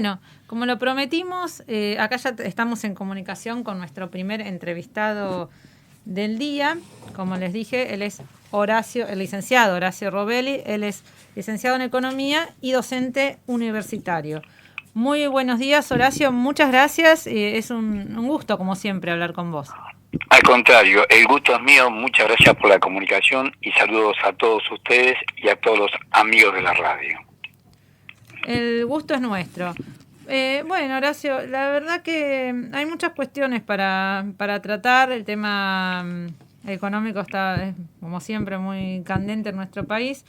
Bueno, como lo prometimos, acá ya estamos en comunicación con nuestro primer entrevistado del día. Como les dije, él es el licenciado Horacio Robelli. Él es licenciado en Economía y docente universitario. Muy buenos días, Horacio. Muchas gracias. Es un gusto, como siempre, hablar con vos. Al contrario, el gusto es mío. Muchas gracias por la comunicación y saludos a todos ustedes y a todos los amigos de la radio. El gusto es nuestro. Bueno, Horacio, la verdad que hay muchas cuestiones para tratar. El tema económico está, como siempre, muy candente en nuestro país.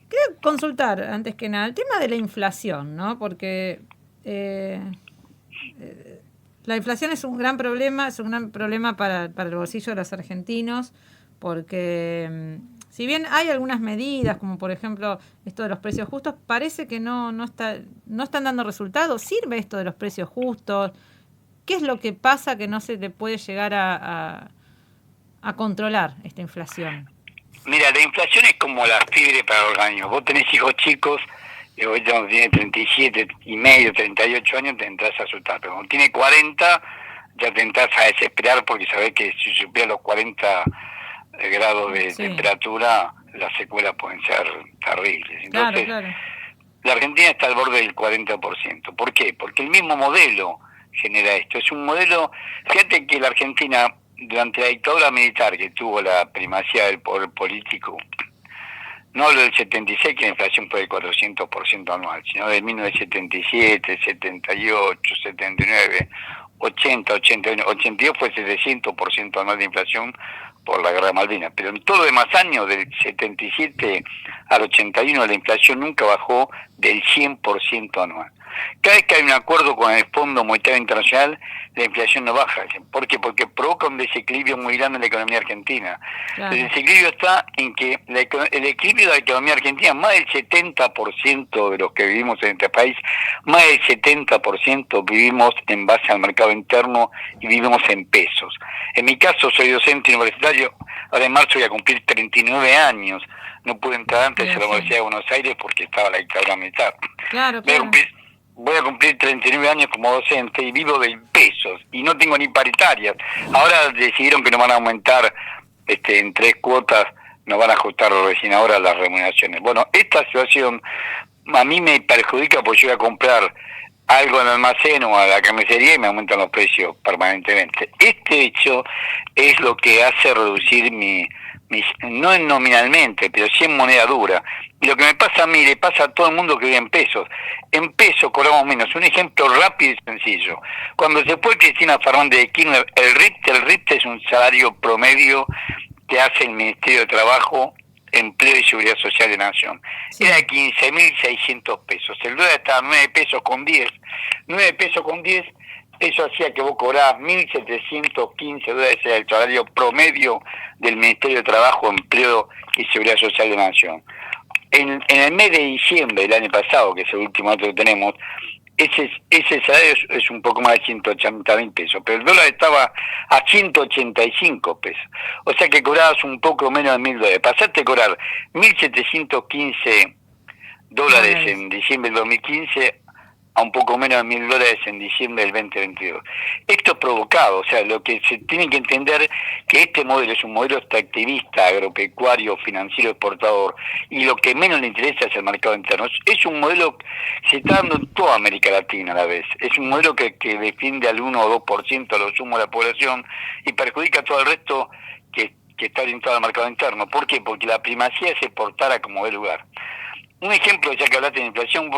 Quería consultar, antes que nada, el tema de la inflación, ¿no? Porque la inflación es un gran problema para el bolsillo de los argentinos, porque si bien hay algunas medidas, como por ejemplo esto de los precios justos, parece que no están dando resultados. ¿Sirve esto de los precios justos? ¿Qué es lo que pasa que no se le puede llegar a controlar esta inflación? Mira, la inflación es como la fiebre para el organismo. Vos tenés hijos chicos, y vos cuando tiene 37 y medio, 38 años, te entras a asustar. Pero cuando tiene 40, ya te entras a desesperar porque sabés que si supera los 40 grados de temperatura, las secuelas pueden ser terribles. Entonces, claro. La Argentina está al borde del 40%. ¿Por qué? Porque el mismo modelo genera esto. Es un modelo, fíjate que la Argentina, durante la dictadura militar que tuvo la primacía del poder político, no hablo del 76, que la inflación fue del 400% anual, sino de 1977, 78, 79, 80, 81, 82 fue 700% anual de inflación por la guerra de Malvinas. Pero en todos los demás años, del 77 al 81, la inflación nunca bajó del 100% anual. Cada vez que hay un acuerdo con el Fondo Monetario Internacional, la inflación no baja. ¿Por qué? Porque provoca un desequilibrio muy grande en la economía argentina. Claro. El desequilibrio está en que el equilibrio de la economía argentina, más del 70% de los que vivimos en este país, más del 70% vivimos en base al mercado interno y vivimos en pesos. En mi caso, soy docente universitario, ahora en marzo voy a cumplir 39 años. No pude entrar antes a la Universidad de Buenos Aires porque estaba la dictadura militar. Claro. Voy a cumplir 39 años como docente y vivo de pesos y no tengo ni paritarias. Ahora decidieron que no van a aumentar en 3 cuotas, no van a ajustar recién ahora las remuneraciones. Bueno, esta situación a mí me perjudica porque yo voy a comprar algo en el almacén o a la carnicería y me aumentan los precios permanentemente. Este hecho es lo que hace reducir no nominalmente, pero sí en moneda dura. Y lo que me pasa a mí, le pasa a todo el mundo que vive en pesos. En pesos cobramos menos. Un ejemplo rápido y sencillo. Cuando se fue Cristina Fernández de Kirchner, el RIPTE es un salario promedio que hace el Ministerio de Trabajo, Empleo y Seguridad Social de Nación. Sí. Era de 15.600 pesos. El dólar estaba 9 pesos con 10. 9 pesos con 10, eso hacía que vos cobrabas 1.715 dólares, era el salario promedio del Ministerio de Trabajo, Empleo y Seguridad Social de Nación. En el mes de diciembre del año pasado, que es el último dato que tenemos, ese salario es un poco más de 180.000 pesos, pero el dólar estaba a 185 pesos. O sea que cobrabas un poco menos de $1.000. Pasaste a cobrar 1.715 dólares en diciembre del 2015 a un poco menos de $1.000 en diciembre del 2022. Esto es provocado, o sea, lo que se tiene que entender que este modelo es un modelo extractivista, agropecuario, financiero, exportador, y lo que menos le interesa es el mercado interno. Es un modelo que se está dando en toda América Latina a la vez. Es un modelo que defiende al 1 o 2% a lo sumo de la población y perjudica a todo el resto que está orientado al mercado interno. ¿Por qué? Porque la primacía es exportar a como dé lugar. Un ejemplo, ya que hablaste de inflación,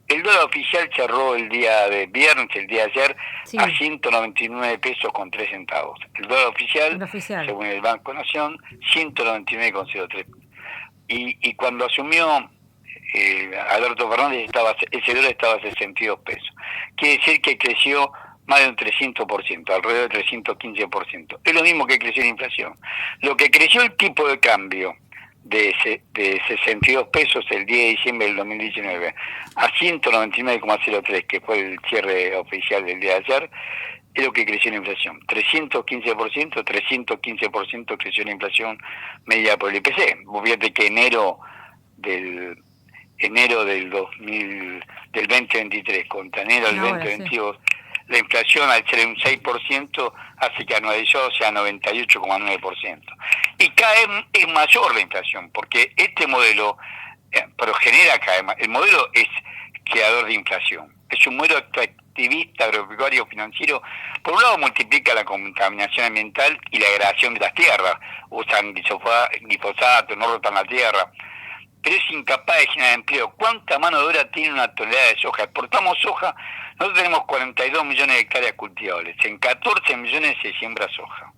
el dólar oficial cerró el día de viernes, el día de ayer, sí, a 199 pesos con 3 centavos. El dólar oficial, según el Banco Nación, 199,03. Y cuando asumió Alberto Fernández, ese dólar estaba a 62 pesos. Quiere decir que creció más de un 300%, alrededor del 315%. Es lo mismo que creció la inflación. Lo que creció el tipo de cambio de 62 pesos el 10 de diciembre del 2019 a 199,03, que fue el cierre oficial del día de ayer, es lo que creció la inflación. 315% creció la inflación medida por el IPC. Vos fíjate que enero del enero del 2023 contra enero del 2022, la inflación al ser un 6% hace que anualizado sea 98,9%. Y cada vez es mayor la inflación, porque este modelo, pero genera cada vez más. El modelo es creador de inflación. Es un modelo extractivista, agropecuario, financiero. Por un lado multiplica la contaminación ambiental y la degradación de las tierras. Usan glifosato, no rotan la tierra. Pero es incapaz de generar empleo. ¿Cuánta mano de obra tiene una tonelada de soja? Exportamos soja, nosotros tenemos 42 millones de hectáreas cultivables. En 14 millones se siembra soja.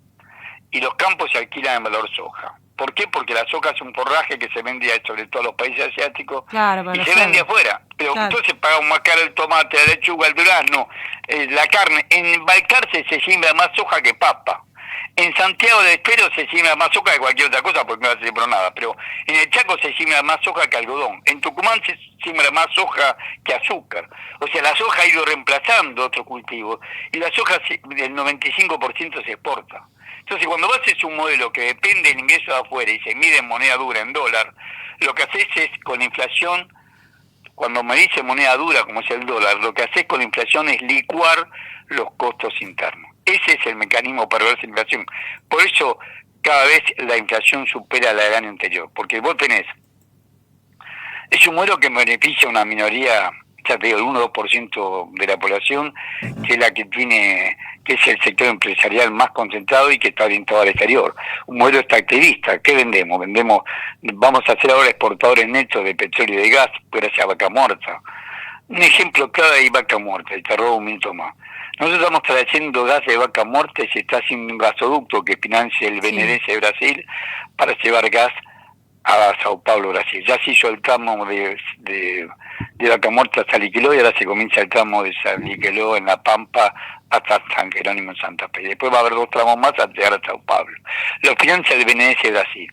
Y los campos se alquilan en valor soja. ¿Por qué? Porque la soja es un forraje que se vende sobre todo en los países asiáticos, claro, y se vende afuera. Pero claro, entonces pagamos más caro el tomate, la lechuga, el durazno, la carne. En Balcarce se siembra más soja que papa. En Santiago del Estero se siembra más soja que cualquier otra cosa porque no se por nada. Pero en el Chaco se siembra más soja que algodón. En Tucumán se siembra más soja que azúcar. O sea, la soja ha ido reemplazando otros cultivos. Y la soja, el 95% se exporta. Entonces, cuando vos haces un modelo que depende del ingreso de afuera y se mide en moneda dura, en dólar, lo que haces es, con la inflación, cuando me dice moneda dura, como es el dólar, lo que haces con la inflación es licuar los costos internos. Ese es el mecanismo para ver la inflación. Por eso, cada vez la inflación supera la del año anterior. Porque vos tenés, es un modelo que beneficia a una minoría, ya te digo, el 1 o 2% de la población, que es la que tiene, que es el sector empresarial más concentrado y que está orientado al exterior. Un modelo extractivista. ¿Qué vendemos? Vamos a ser ahora exportadores netos de petróleo y de gas, gracias a Vaca Muerta. Un ejemplo claro de Vaca Muerta, y te robo un minuto más. Nosotros estamos trayendo gas de Vaca Muerta y se está haciendo un gasoducto que financia el BNDES de Brasil para llevar gas a Sao Paulo, Brasil. Ya se hizo el tramo de Vaca Muerta hasta Liqueló y ahora se comienza el tramo de San Liqueló en La Pampa hasta San Jerónimo en Santa Fe. Después va a haber 2 tramos más hasta llegar a Sao Paulo. Lo financia el BNDES de Brasil.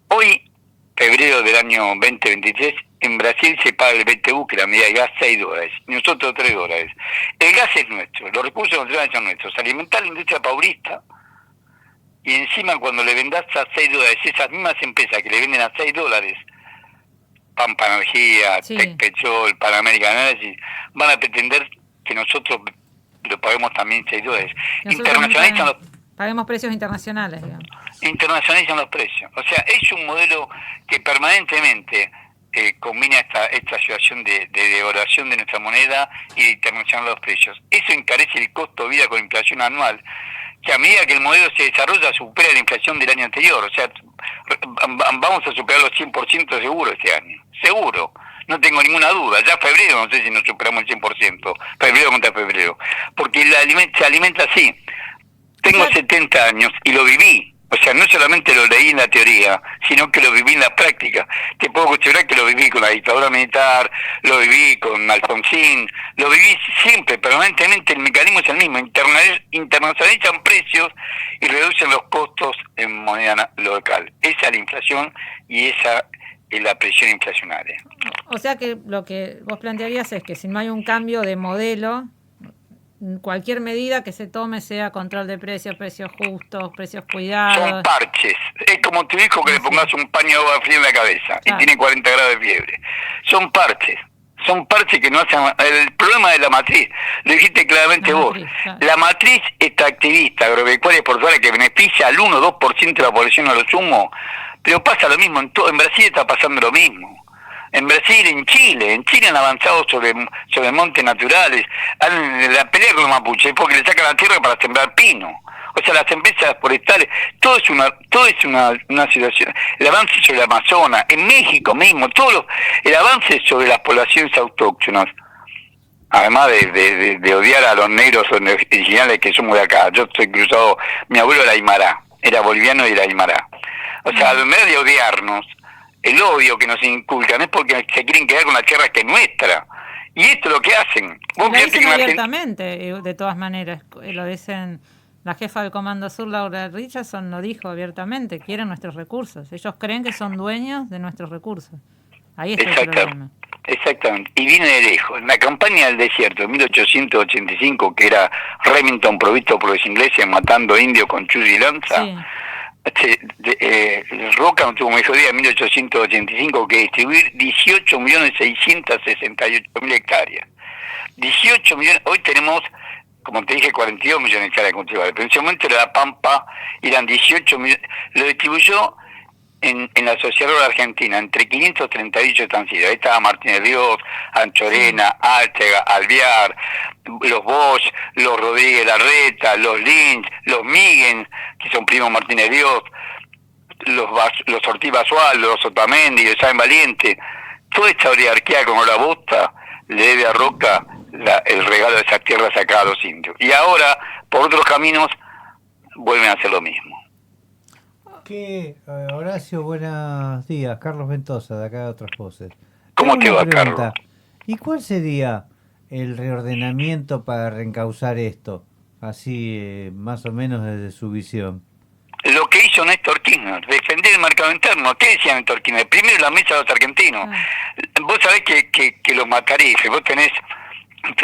Hoy, febrero del año 2023, en Brasil se paga el BTU, que la medida de gas, $6, nosotros $3. El gas es nuestro, los recursos naturales son nuestros. Alimentar la industria paulista, y encima cuando le vendás a $6, esas mismas empresas que le venden a $6, Pampa Energía, Tecpetrol, Panamérica Energy, van a pretender que nosotros lo paguemos también $6. Internacionalizan los... Paguemos precios internacionales, digamos. Internacionalizan los precios. O sea, es un modelo que permanentemente combina esta situación de devaluación de nuestra moneda y de internacionalizar los precios. Eso encarece el costo de vida con inflación anual, que a medida que el modelo se desarrolla supera la inflación del año anterior. O sea, vamos a superar los 100% seguro este año. Seguro. No tengo ninguna duda. Ya febrero, no sé si nos superamos el 100%. Febrero contra febrero. Porque se alimenta así. Tengo 70 años y lo viví. O sea, no solamente lo leí en la teoría, sino que lo viví en la práctica. Te puedo asegurar que lo viví con la dictadura militar, lo viví con Alfonsín, lo viví siempre, permanentemente. El mecanismo es el mismo. Internacionalizan precios y reducen los costos en moneda local. Esa es la inflación y esa es la presión inflacionaria. O sea que lo que vos plantearías es que si no hay un cambio de modelo, cualquier medida que se tome, sea control de precios, precios justos, precios cuidados. Son parches. Es como tu hijo que le pongas un paño de agua fría en la cabeza y tiene 40 grados de fiebre. Son parches. Son parches que no hacen... El problema de la matriz, lo dijiste claramente vos. La matriz extractivista, agropecuaria y portuaria, que beneficia al 1 o 2% de la población a lo sumo, pero pasa lo mismo en todo. En Brasil está pasando lo mismo. En Brasil, en Chile han avanzado sobre montes naturales. La pelea con los mapuches es porque le sacan la tierra para sembrar pino. O sea, las empresas forestales, todo es una situación. El avance sobre el Amazonas, en México mismo, el avance sobre las poblaciones autóctonas. Además de odiar a los negros originales que somos de acá. Yo estoy cruzado, mi abuelo era aymara, era boliviano y era aymara. O sea, en vez de odiarnos, el odio que nos inculcan es porque se quieren quedar con la tierra que es nuestra. Y esto es lo que hacen. Lo dicen abiertamente, de todas maneras. Lo dicen, la jefa del Comando Sur, Laura Richardson, lo dijo abiertamente, quieren nuestros recursos. Ellos creen que son dueños de nuestros recursos. Ahí está el problema. Exactamente. Y viene de lejos. En la campaña del desierto de 1885, que era Remington provisto por los ingleses matando indios con chus y lanza, Roca tuvo un mejor día en 1885 que distribuir 18.668.000 hectáreas. 18 millones, hoy tenemos, como te dije, 42 millones de hectáreas cultivables, pero en ese momento era la Pampa, eran 18 millones, lo distribuyó en la Sociedad Rural Argentina, entre 538 estancias. Ahí estaba Martínez Dios, Anchorena, Áltega, Alvear, los Bosch, los Rodríguez Larreta, los Lynch, los Miguel, que son primos Martínez Dios, los Ortiz Basualdo, los Otamendi, los San Valiente. Toda esta oligarquía como la bosta le debe a Roca el regalo de esas tierras acá a los indios. Y ahora, por otros caminos, vuelven a hacer lo mismo. Horacio, buenos días. Carlos Ventosa, de acá de Otras Voces. ¿Cómo te va, Carlos? ¿Y cuál sería el reordenamiento para reencauzar esto? Así, más o menos desde su visión. Lo que hizo Néstor Kirchner, defender el mercado interno. ¿Qué decía Néstor Kirchner? Primero la mesa de los argentinos. Vos sabés que los matarifes, vos tenés el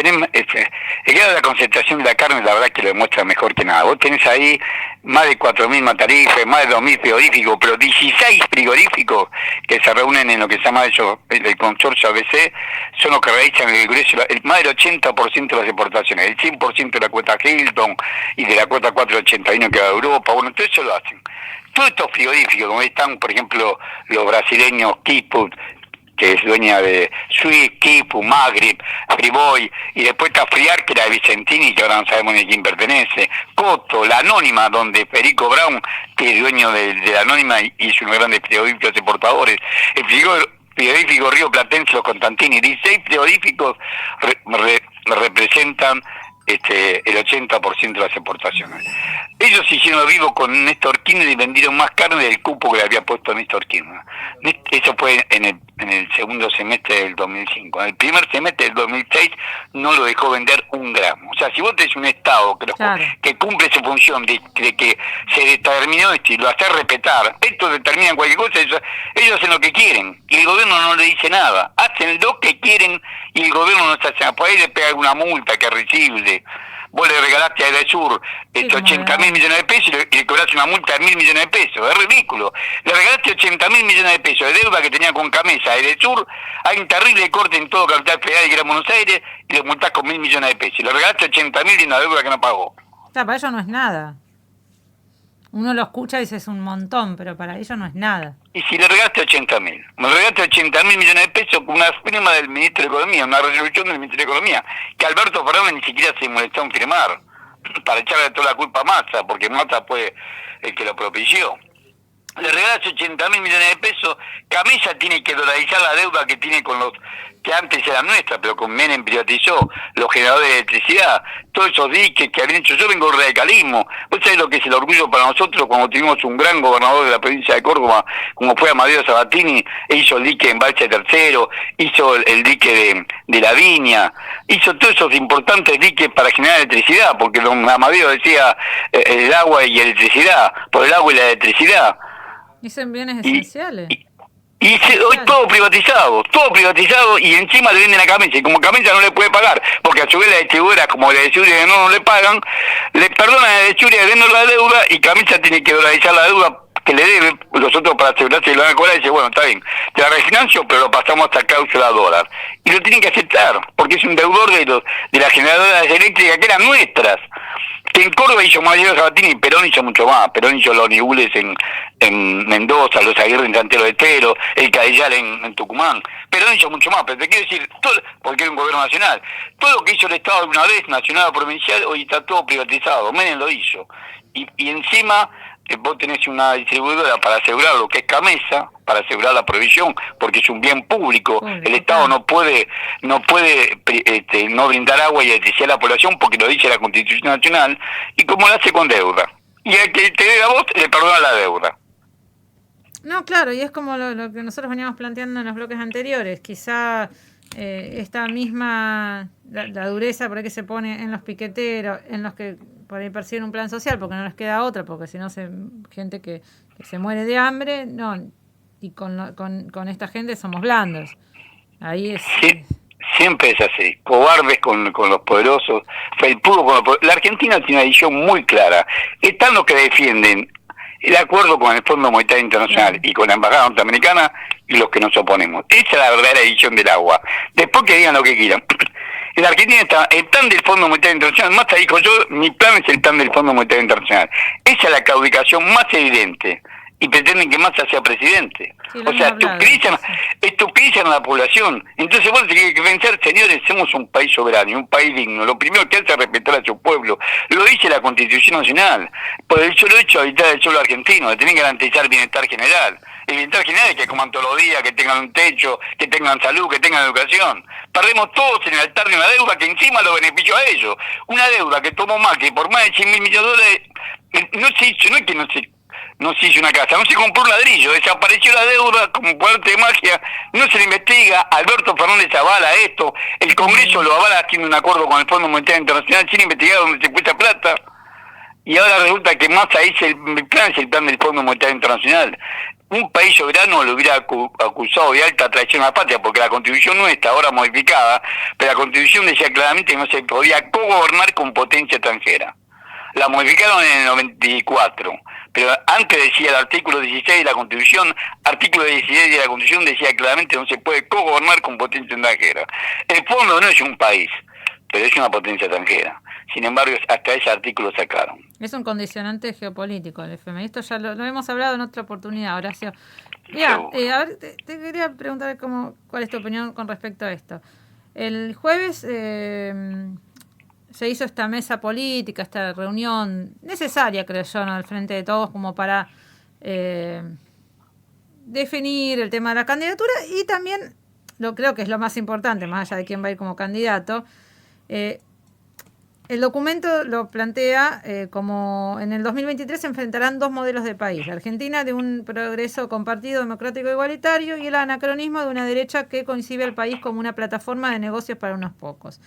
grado de la concentración de la carne, la verdad que lo demuestra mejor que nada. Vos tenés ahí más de 4.000 matarifes, más de 2.000 frigoríficos, pero 16 frigoríficos que se reúnen en lo que se llama el consorcio ABC, son los que realizan el grueso, más del 80% de las exportaciones, el 100% de la cuota Hilton y de la cuota 481 que va a Europa. Bueno, todo eso lo hacen. Todos estos frigoríficos, como están, por ejemplo, los brasileños Kiput, que es dueña de Swiss, Kipu, Magrib, Friboy, y después está Friar, que era de Vicentini, que ahora no sabemos ni a quién pertenece, Coto, la Anónima, donde Federico Brown, que es dueño de la Anónima y es uno de los grandes frigoríficos exportadores, el frigorífico Río Platense, los Constantini, 16 frigoríficos representan el 80% de las exportaciones. Ellos hicieron vivo con Néstor Kirchner y vendieron más carne del cupo que le había puesto Néstor Kirchner. Eso fue en el segundo semestre del 2005. En el primer semestre del 2006 no lo dejó vender un gramo. O sea, si vos tenés un Estado que cumple su función de que se determinó esto y lo hace respetar, esto determina cualquier cosa, ellos hacen lo que quieren y el gobierno no le dice nada. Hacen lo que quieren y el gobierno no está haciendo. Por ahí le pega alguna multa que es risible. Vos le regalaste a Edesur 80.000 millones de pesos y le cobraste una multa de 1.000 millones de pesos. Es ridículo. Le regalaste 80.000 millones de pesos de deuda que tenía con Camesa. Edesur, hay un terrible corte en todo Capital Federal y Gran Buenos Aires y le multás con 1.000 millones de pesos. Y le regalaste 80.000 y una deuda que no pagó. O sea, para ellos no es nada. Uno lo escucha y dice es un montón, pero para ellos no es nada. Y si le regalaste 80.000, me regalaste 80.000 millones de pesos con una firma del Ministro de Economía, una resolución del Ministerio de Economía, que Alberto Fernández ni siquiera se molestó en firmar, para echarle toda la culpa a Massa, porque Massa fue el que lo propició. Le regalaste 80.000 millones de pesos, Camisa tiene que dolarizar la deuda que tiene con los que antes eran nuestras, pero con Menem privatizó los generadores de electricidad, todos esos diques que habían hecho. Yo vengo del radicalismo. ¿Vos sabés lo que es el orgullo para nosotros cuando tuvimos un gran gobernador de la provincia de Córdoba, como fue Amadeo Sabatini, e hizo el dique en Balcha Tercero, hizo el dique de La Viña, hizo todos esos importantes diques para generar electricidad, porque don Amadeo decía el agua y electricidad, por el agua y la electricidad. Y son bienes esenciales. Y hoy todo privatizado y encima le venden a Camisa, y como Camisa no le puede pagar, porque a su vez la distribuidora, como la de no le pagan, le perdonan a la distribuidora de la deuda y Camisa tiene que dolarizar la deuda que le debe, los otros para asegurarse que lo van a cobrar y dice, bueno, está bien, te la refinancio, pero lo pasamos hasta cláusula dólar. Y lo tienen que aceptar, porque es un deudor de las generadoras eléctricas que eran nuestras. Que en Córdoba hizo Mario Sabatini y Perón hizo mucho más. Perón hizo los Nibules en Mendoza, los Aguirre en Santiago de Estero, el Cadillal en Tucumán. Perón hizo mucho más, pero te quiero decir, todo, porque era un gobierno nacional, todo lo que hizo el Estado alguna vez, nacional o provincial, hoy está todo privatizado. Menem lo hizo. Y encima vos tenés una distribuidora para asegurar lo que es Camesa, para asegurar la provisión, porque es un bien público. El Estado no puede no brindar agua y electricidad a la población porque lo dice la Constitución Nacional, y como lo hace con deuda. Y al que te debe a vos, le perdona la deuda. No, claro, y es como lo que nosotros veníamos planteando en los bloques anteriores. Quizá esta misma, la dureza por ahí que se pone en los piqueteros, en los que por ahí persiguen un plan social, porque no les queda otra, porque si no gente que se muere de hambre, no, y con esta gente somos blandos. Ahí es... Sí, siempre es así, cobardes con los poderosos, felpudos con los poderosos. La Argentina tiene una visión muy clara. Están los que defienden el acuerdo con el Fondo Monetario Internacional y con la Embajada Norteamericana y los que nos oponemos. Esa es la verdadera edición del agua. Después que digan lo que quieran. En Argentina está el plan del Fondo Monetario Internacional. Massa dijo, mi plan es el plan del Fondo Monetario Internacional. Esa es la claudicación más evidente. Y pretenden que Massa sea presidente. Sí, o sea, estupidizan a la población. Entonces vos tenés que pensar, señores, somos un país soberano y un país digno. Lo primero que hace es respetar a su pueblo. Lo dice la Constitución Nacional. Por el solo hecho de habitar el suelo argentino, de tener que garantizar bienestar general. El bienestar general es que coman todos los días, que tengan un techo, que tengan salud, que tengan educación. Perdemos todos en el altar de una deuda que encima lo benefició a ellos. Una deuda que tomó Macri por más de 100.000 millones de dólares. No es que no se hizo una casa, no se compró un ladrillo, desapareció la deuda como por arte de magia, no se le investiga, Alberto Fernández avala esto, el Congreso lo avala haciendo un acuerdo con el Fondo Monetario Internacional sin investigar dónde se fue esa plata, y ahora resulta que Massa dice el plan es el plan del Fondo Monetario Internacional. Un país soberano lo hubiera acusado de alta traición a la patria, porque la Constitución no está ahora modificada, pero la Constitución decía claramente que no se podía cogobernar con potencia extranjera. La modificaron en el 94, pero antes decía el artículo 16 de la Constitución, artículo 16 de la Constitución decía claramente que no se puede cogobernar con potencia extranjera. El fondo no es un país, pero es una potencia extranjera. Sin embargo, hasta ese artículo sacaron. Es un condicionante geopolítico el FMI. Esto ya lo hemos hablado en otra oportunidad, Horacio. Mira, a ver, te quería preguntar cuál es tu opinión con respecto a esto. El jueves se hizo esta mesa política, esta reunión necesaria, creo yo, ¿no?, al frente de todos, como para definir el tema de la candidatura y también, creo que es lo más importante, más allá de quién va a ir como candidato, el documento lo plantea como en el 2023 se enfrentarán dos modelos de país. La Argentina de un progreso compartido, democrático e igualitario, y el anacronismo de una derecha que concibe al país como una plataforma de negocios para unos pocos.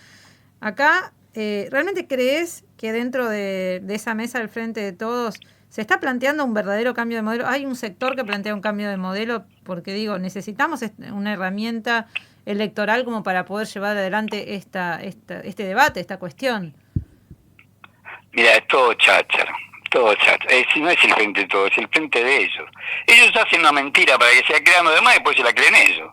Acá, ¿realmente crees que dentro de esa mesa al frente de todos se está planteando un verdadero cambio de modelo? ¿Hay un sector que plantea un cambio de modelo? Porque digo, necesitamos una herramienta electoral como para poder llevar adelante este debate, esta cuestión. Mira, es todo cháchara. No es el frente de todos, es el frente de ellos. Ellos hacen una mentira para que sea creando de más y después se la creen ellos.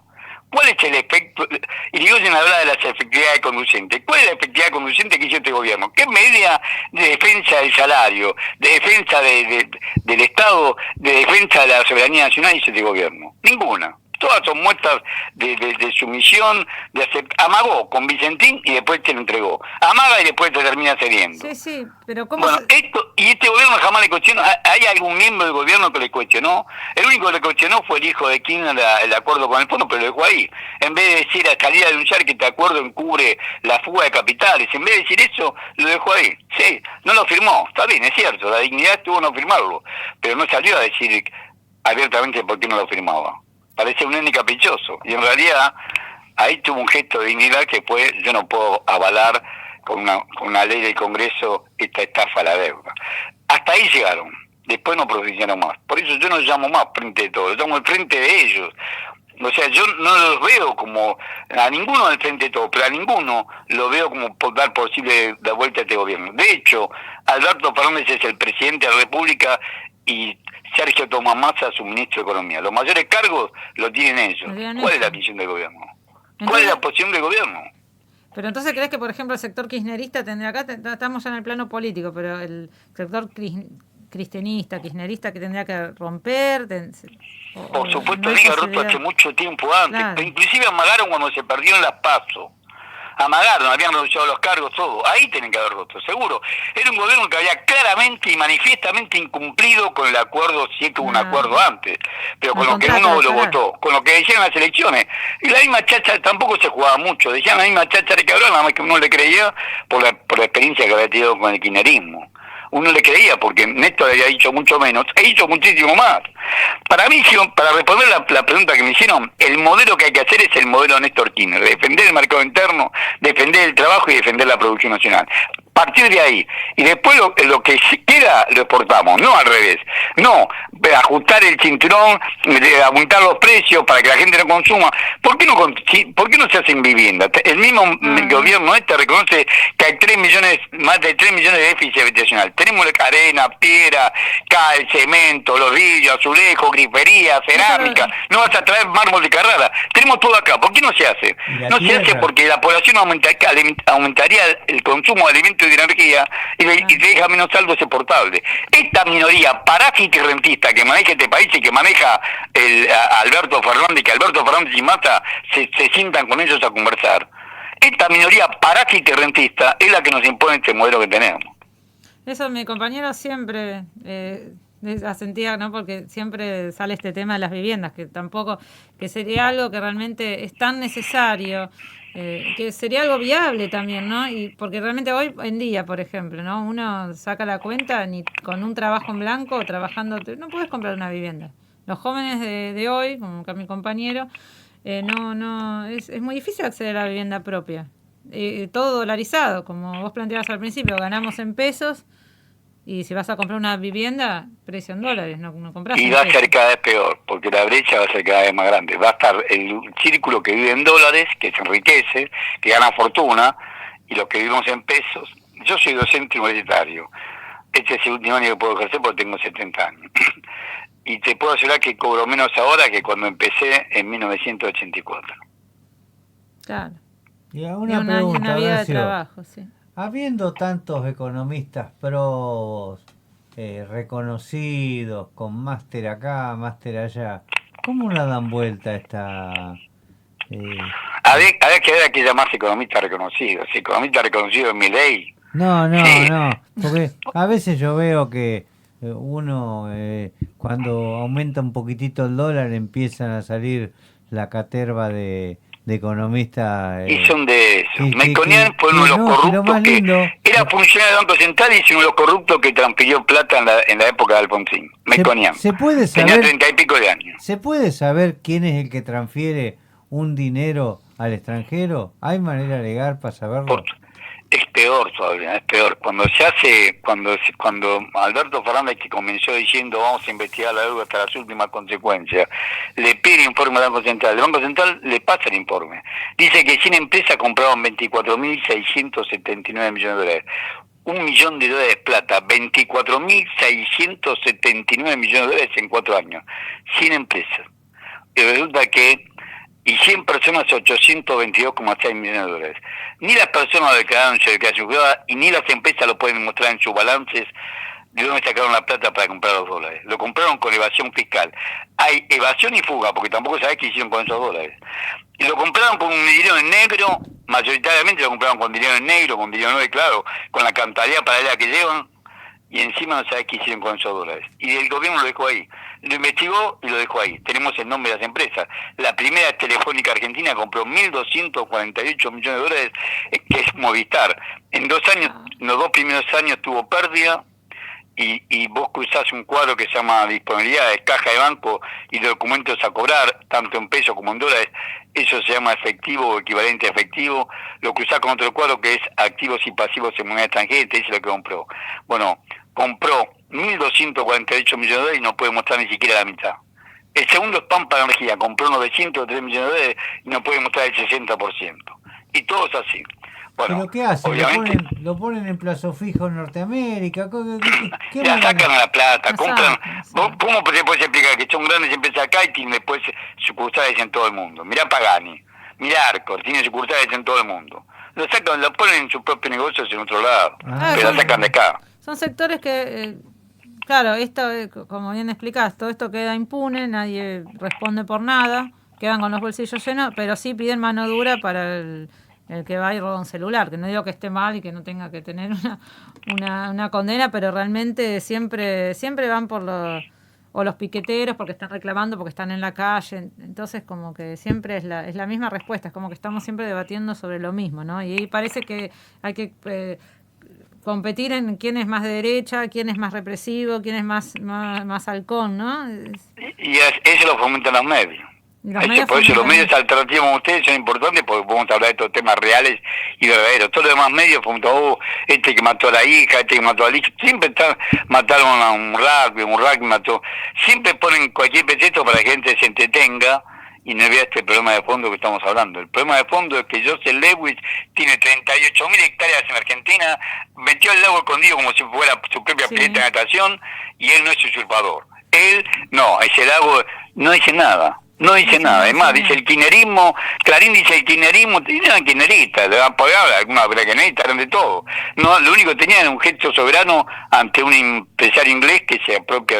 ¿Cuál es el efecto? Y digo, se habla de las efectividades conducentes. ¿Cuál es la efectividad conducente que hizo este gobierno? ¿Qué medida de defensa del salario, de defensa del Estado, de defensa de la soberanía nacional hizo este gobierno? Ninguna. Todas son muestras de sumisión, amagó con Vicentín y después te lo entregó. Amaga y después te termina cediendo. Sí, pero ¿cómo bueno, este gobierno jamás le cuestionó. ¿Hay algún miembro del gobierno que le cuestionó? El único que le cuestionó fue el hijo de Kirchner el acuerdo con el fondo, pero lo dejó ahí. En vez de decir, salir a denunciar que este acuerdo encubre la fuga de capitales, en vez de decir eso, lo dejó ahí. Sí, no lo firmó. Está bien, es cierto, la dignidad estuvo no firmarlo, pero no salió a decir abiertamente por qué no lo firmaba. Parece un nene caprichoso, y en realidad ahí tuvo un gesto de dignidad que fue, yo no puedo avalar con una ley del Congreso esta estafa a la deuda. Hasta ahí llegaron, después no profesionaron más. Por eso yo no llamo más frente de todos, llamo el frente de ellos. O sea, yo no los veo como, a ninguno del frente de todos, pero a ninguno lo veo como por dar posible la vuelta a este gobierno. De hecho, Alberto Fernández es el presidente de la República y Sergio Tomás Massa, su ministro de Economía. Los mayores cargos lo tienen ellos. ¿Cuál es la visión del gobierno? ¿Cuál es la posición del gobierno? Pero entonces, ¿crees que, por ejemplo, el sector kirchnerista tendría, acá estamos ya en el plano político, pero el sector kirchnerista que tendría que romper? Por supuesto, no había roto hace mucho tiempo antes. Claro. Inclusive amagaron cuando se perdieron las PASO. Amagaron, habían renunciado los cargos, todo. Ahí tienen que haber roto, seguro. Era un gobierno que había claramente y manifiestamente incumplido con el acuerdo, si es que hubo un acuerdo antes, pero con lo que uno lo votó, con lo que decían las elecciones. Y la misma chacha tampoco se jugaba mucho, decían la misma chacha de Cabrón, nada más que uno le creía por la experiencia que había tenido con el kirchnerismo. Uno le creía porque Néstor había dicho mucho menos, e hizo muchísimo más. Para mí, para responder la pregunta que me hicieron, el modelo que hay que hacer es el modelo Néstor Kirchner, defender el mercado interno, defender el trabajo y defender la producción nacional. Partir de ahí, y después lo que queda lo exportamos, no al revés, no ajustar el cinturón, aumentar los precios para que la gente no consuma. ¿Por qué no se hacen viviendas? El mismo gobierno reconoce que hay más de 3 millones de déficit habitacional. Tenemos la arena, piedra, cal, cemento, los vidrios, azulejos, grifería, cerámica. No vas a traer mármol de Carrara. Tenemos todo acá. ¿Por qué no se hace? No se hace porque la población aumentaría el consumo de alimentos y de energía y deja menos saldo exportable. Esta minoría parásita y rentista que maneja este país y que maneja Alberto Fernández, que Alberto Fernández y Massa se sientan con ellos a conversar. Esta minoría parásita y rentista es la que nos impone este modelo que tenemos. Eso mi compañero siempre asentía, ¿no? Porque siempre sale este tema de las viviendas, que sería algo que realmente es tan necesario, que sería algo viable también, ¿no? Y porque realmente hoy en día, por ejemplo, ¿no? Uno saca la cuenta, ni con un trabajo en blanco, trabajando, no puedes comprar una vivienda. Los jóvenes de hoy, como mi compañero, es muy difícil acceder a la vivienda propia. Todo dolarizado, como vos planteabas al principio, ganamos en pesos y si vas a comprar una vivienda, precio en dólares, no compras. Y va a ser cada vez peor, porque la brecha va a ser cada vez más grande. Va a estar el círculo que vive en dólares, que se enriquece, que gana fortuna, y los que vivimos en pesos. Yo soy docente universitario. Este es el último año que puedo ejercer porque tengo 70 años. Y te puedo asegurar que cobro menos ahora que cuando empecé en 1984. Claro. Y una pregunta, una vida Horacio, de trabajo, sí. Habiendo tantos economistas pros, reconocidos, con máster acá, máster allá, ¿cómo no dan vuelta esta...? Había que llamarse economista reconocido. Si economista reconocido es Milei. No, porque a veces yo veo que uno, cuando aumenta un poquitito el dólar, empiezan a salir la caterva de economistas. Y son de eso. Melconian fue uno de los corruptos que era funcionario del Banco Central y uno de los corruptos que transfirió plata en la época de Alfonsín. Melconian. ¿Se puede saber, tenía 30 y pico de años. ¿Se puede saber quién es el que transfiere un dinero al extranjero? ¿Hay manera legal para saberlo? Es peor todavía, es peor. Cuando Alberto Fernández, que comenzó diciendo vamos a investigar la deuda hasta las últimas consecuencias, le pide informe al Banco Central, el Banco Central le pasa el informe. Dice que 100 empresas compraron 24.679 millones de dólares. $1 millón de plata, 24.679 millones de dólares en 4 años. 100 empresas. Y resulta que y 100 personas 822,6 millones de dólares. Ni las personas declararon su declaración jurada y ni las empresas lo pueden mostrar en sus balances de dónde sacaron la plata para comprar los dólares. Lo compraron con evasión fiscal. Hay evasión y fuga, porque tampoco sabés qué hicieron con esos dólares. Y lo compraron con un dinero en negro, mayoritariamente lo compraron con dinero en negro, con dinero no declarado, con la contabilidad paralela que llevan, y encima no sabés qué hicieron con esos dólares. Y el gobierno lo dejó ahí. Lo investigó y lo dejó ahí. Tenemos el nombre de las empresas. La primera es Telefónica Argentina, compró 1.248 millones de dólares, que es Movistar. En 2 años, en los 2 primeros años tuvo pérdida, y vos cruzás un cuadro que se llama disponibilidad de caja de banco y de documentos a cobrar, tanto en pesos como en dólares. Eso se llama efectivo o equivalente a efectivo. Lo cruzás con otro cuadro que es activos y pasivos en moneda extranjera y te dice lo que compró. Bueno, compró 1.248 millones de dólares y no puede mostrar ni siquiera la mitad. El segundo es Pampa Energía, compró 903 millones de dólares y no puede mostrar el 60%. Y todo es así. Bueno, ¿pero qué hacen? Obviamente, ¿Lo ponen en plazo fijo en Norteamérica? ¿Qué la sacan a la plata, compran. Exacto. ¿Cómo te puedes explicar que son grandes empresas acá y tienen después sucursales en todo el mundo? Mirá Pagani, mirá Arcor, tiene sucursales en todo el mundo. Lo sacan, lo ponen en sus propios negocios en otro lado, pero la sacan de acá. Son sectores que, claro, esto, como bien explicás, todo esto queda impune, nadie responde por nada, quedan con los bolsillos llenos, pero sí piden mano dura para el que va a ir robar un celular, que no digo que esté mal y que no tenga que tener una condena, pero realmente siempre van por los piqueteros porque están reclamando, porque están en la calle. Entonces como que siempre es la misma respuesta, es como que estamos siempre debatiendo sobre lo mismo, ¿no? Y ahí parece que hay que competir en quién es más de derecha, quién es más represivo, quién es más halcón, ¿no? Y eso lo fomentan los medios. Por eso los medios alternativos como ustedes son importantes porque podemos hablar de estos temas reales y verdaderos. Todos los demás medios, este que mató a la hija, este que mató al hijo, siempre mataron a un rugby mató. Siempre ponen cualquier pretexto para que la gente se entretenga y no vea este problema de fondo que estamos hablando. El problema de fondo es que Joseph Lewis tiene 38.000 hectáreas en Argentina, metió el lago escondido como si fuera su propia pileta de natación, y él no es usurpador. Él, no, ese lago no dice nada. No dice nada, además dice el kirchnerismo, Clarín dice el kirchnerismo, tenían kirchneristas, le van a pagar alguna kirchneristas, eran de todo. No, lo único que tenían era un gesto soberano ante un empresario inglés que se apropia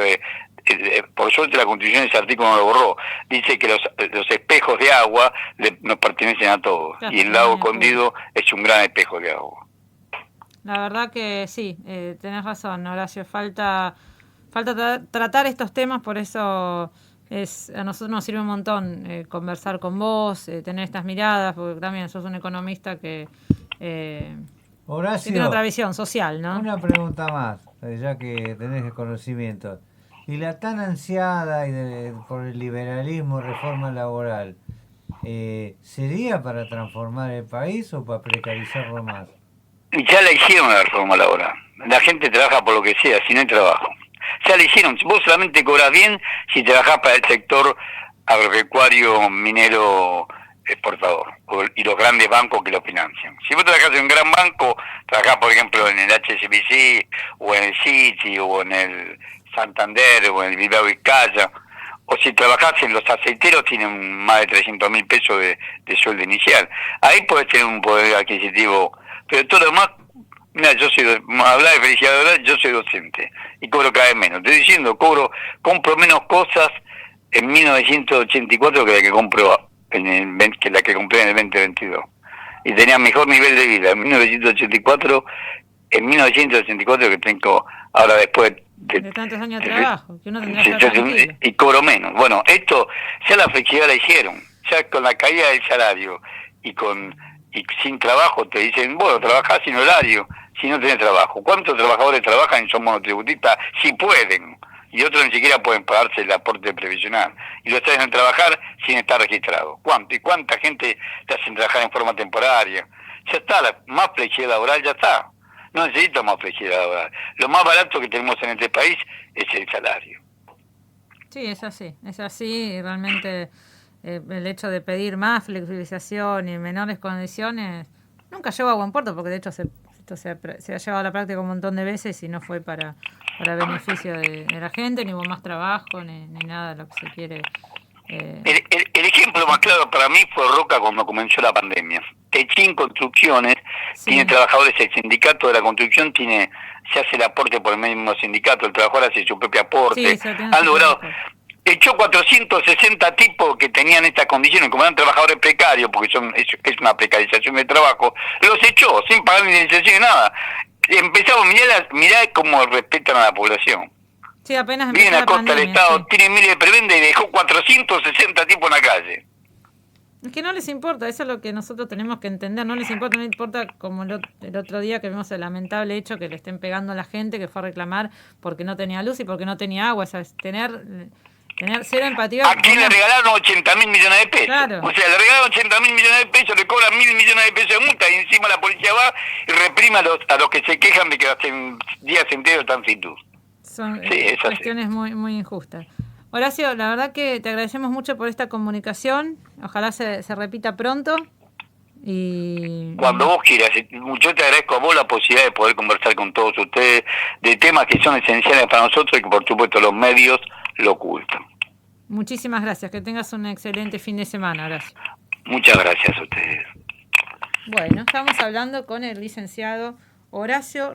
por suerte la Constitución ese artículo no lo borró, dice que los espejos de agua nos pertenecen a todos, claro, y el lago escondido es un gran espejo de agua. La verdad que sí, tenés razón, Horacio, falta tratar estos temas, por eso a nosotros nos sirve un montón conversar con vos, tener estas miradas, porque también sos un economista que Horacio, tiene otra visión social, ¿no? Una pregunta más, ya que tenés el conocimiento. Y la tan ansiada por el liberalismo reforma laboral, ¿sería para transformar el país o para precarizarlo más? Ya la hicieron la reforma laboral. La gente trabaja por lo que sea, si no hay trabajo. Ya la hicieron. Vos solamente cobras bien si trabajás para el sector agropecuario, minero, exportador, y los grandes bancos que lo financian. Si vos trabajás en un gran banco, trabajás por ejemplo en el HSBC, o en el Citi, o en el Santander, o en el Bilbao Vizcaya, o si trabajás en los aceiteros, tienen más de 300.000 pesos de sueldo inicial. Ahí podés tener un poder adquisitivo, pero todo lo demás. Mira, hablar de felicidad, de verdad, yo soy docente y cobro cada vez menos. Estoy diciendo, compro menos cosas en 1984 que la que compro que la que compré en el 2022. Y tenía mejor nivel de vida en 1984 que tengo ahora después de tantos años de trabajo, que uno tendrá y cobro menos. Bueno, esto ya la flexibilidad la hicieron, ya con la caída del salario y sin trabajo te dicen, bueno, trabajás sin horario, si no tenés trabajo. ¿Cuántos trabajadores trabajan y son monotributistas? Si pueden, y otros ni siquiera pueden pagarse el aporte previsional. Y lo hacen trabajar sin estar registrado. ¿Cuánto? ¿Y cuánta gente te hacen trabajar en forma temporaria? Ya está, más flexibilidad laboral ya está. No necesito más flexibilidad laboral. Lo más barato que tenemos en este país es el salario. Sí, es así, realmente el hecho de pedir más flexibilización y menores condiciones nunca llegó a buen puerto, porque de hecho esto se ha llevado a la práctica un montón de veces y no fue para beneficio de la gente, ni hubo más trabajo, ni nada de lo que se quiere. El ejemplo más claro para mí fue Roca cuando comenzó la pandemia. Techín Construcciones tiene trabajadores, el sindicato de la construcción se hace el aporte por el mismo sindicato, el trabajador hace su propio aporte. Han logrado, echó 460 tipos que tenían estas condiciones, como eran trabajadores precarios, porque es una precarización de trabajo, los echó sin pagar ni indemnización ni nada. Empezamos, mirá cómo respetan a la población. Sí, apenas viene a costa del Estado, tiene miles de prebenda y dejó 460 tipos en la calle. Es que no les importa, eso es lo que nosotros tenemos que entender, no les importa como el otro día que vimos el lamentable hecho que le estén pegando a la gente que fue a reclamar porque no tenía luz y porque no tenía agua, ¿sabes? Tener cero empatía. ¿A quién le regalaron 80.000 millones de pesos? Claro. O sea, le regalaron 80.000 millones de pesos, le cobran 1.000 millones de pesos de multa y encima la policía va y reprime a los que se quejan de que hacen días enteros están sin luz. Son cuestiones muy, muy injustas. Horacio, la verdad que te agradecemos mucho por esta comunicación. Ojalá se repita pronto. Cuando vos quieras. Yo te agradezco a vos la posibilidad de poder conversar con todos ustedes de temas que son esenciales para nosotros y que por supuesto los medios lo ocultan. Muchísimas gracias. Que tengas un excelente fin de semana, Horacio. Muchas gracias a ustedes. Bueno, estamos hablando con el licenciado Horacio